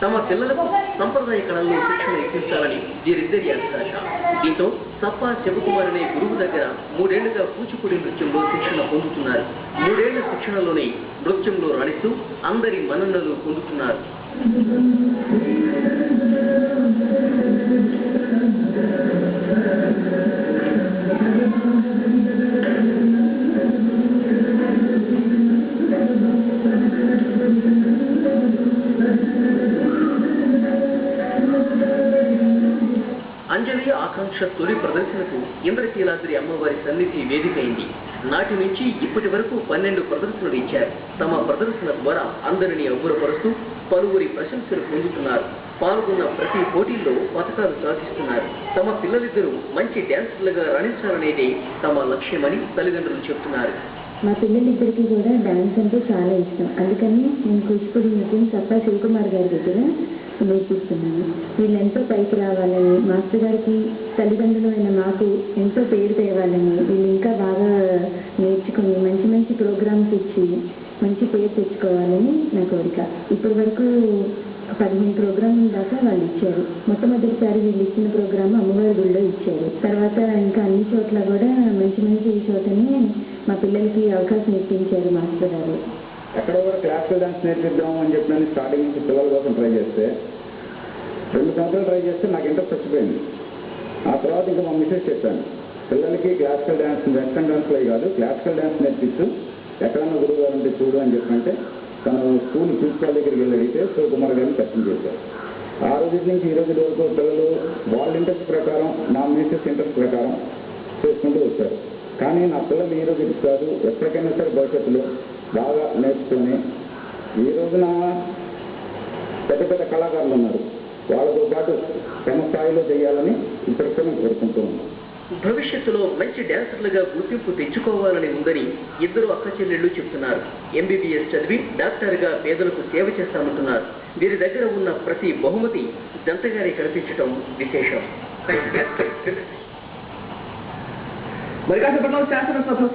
తమ పిల్లలకు సంప్రదాయ కళల్లో శిక్షణ ఇప్పించాలని వీరిద్దరి అభిలాష. దీంతో సప్పా శివకుమార్ అనే గురువు దగ్గర 3 ఏళ్లుగా కూచిపూడి నృత్యంలో శిక్షణ పొందుతున్నారు. 3 ఏళ్ల శిక్షణలోనే నృత్యంలో రాణిస్తూ అందరి మన్ననలు పొందుతున్నారు. అంజలి ఆకాంక్ష తొలి ప్రదర్శనకు ఇంద్రకీలాద్రి అమ్మవారి సన్నిధి వేదికైంది. నాటి నుంచి ఇప్పటి వరకు 12 ప్రదర్శనలు ఇచ్చారు. తమ ప్రదర్శన ద్వారా అందరినీ అబ్బురపరుస్తూ పలువురి ప్రశంసలు పొందుతున్నారు. పాల్గొన్న ప్రతి పోటీల్లో పథకాలు సాధిస్తున్నారు. తమ పిల్లలిద్దరూ మంచి డ్యాన్సర్లుగా రాణించాలనేదే తమ లక్ష్యమని తల్లిదండ్రులు చెబుతున్నారు. మా పిల్లలిద్దరికీ కూడా డాన్స్ అంటే చాలా ఇష్టం. అందుకని నేను కూచిపూడి నృత్యం సప్పా శివకుమార్ గారి దగ్గర నేర్పిస్తున్నాను. వీళ్ళు ఎంతో పైకి రావాలని, మాస్టర్ గారికి తల్లిదండ్రులు అయిన మాకు ఎంతో పేరు తేవాలని, వీళ్ళు ఇంకా బాగా నేర్చుకుని మంచి మంచి ప్రోగ్రామ్స్ ఇచ్చి మంచి పేరు తెచ్చుకోవాలని నా కోరిక. ఇప్పటి వరకు 15 ప్రోగ్రాముల దాకా వాళ్ళు ఇచ్చారు. మొట్టమొదటిసారి వీళ్ళు ఇచ్చిన ప్రోగ్రాము అమ్మవారి గుడిలో ఇచ్చారు. తర్వాత ఇంకా అన్ని చోట్ల కూడా మంచి మంచి చోటని మా పిల్లలకి అవకాశం ఇప్పించారు మాస్టర్ గారు. ఎక్కడో కూడా క్లాసికల్ డాన్స్ నేర్పిద్దాం అని చెప్పి స్టార్టింగ్ నుంచి పిల్లల కోసం ట్రై చేస్తే 2 సంవత్సరాలు ట్రై చేస్తే నాకు ఇంట్రెస్ట్ వచ్చిపోయింది. ఆ తర్వాత ఇంకా మా మిస్సెస్ చెప్పాను, పిల్లలకి క్లాసికల్ డాన్స్ వెస్టర్న్ డాన్స్లో కాదు క్లాసికల్ డాన్స్ నేర్పిస్తూ ఎక్కడన్నా గురువు గారు ఉంటే చూడు అని చెప్పంటే తను స్కూల్ ప్రిన్సిపాల్ దగ్గరికి వెళ్ళి అడిగితే శివకుమార్ గారిని పరిచయం చేశారు. ఆ రోజు నుంచి ఈ రోజు వరకు పిల్లలు వాళ్ళ ఇంట్రెస్ట్ ప్రకారం మా మిస్సెస్ ఇంట్రెస్ట్ ప్రకారం చేసుకుంటూ వచ్చారు. కానీ నా పిల్లలు ఈ రోజు కాదు ఎప్పటికైనా సరే భవిష్యత్తులో బాగా నేర్చుకొని ఈ రోజున పెద్ద పెద్ద కళాకారులు ఉన్నారు, వాళ్ళతో పాటు తమ స్థాయిలో చేయాలని ఇప్పటికే నేను కోరుకుంటూ ఉన్నాను. భవిష్యత్తులో మంచి డాన్సర్లుగా గుర్తింపు తెచ్చుకోవాలని ఉందని ఇద్దరు అక్క చెల్లెళ్ళు చెబుతున్నారు. MBBS చదివి డాక్టర్గా పేదలకు సేవ చేస్తామంటున్నారు. వీరి దగ్గర ఉన్న ప్రతి బహుమతి జంటగారి కనిపించడం విశేషం. మరి కాసేపట్లో శాసనసభ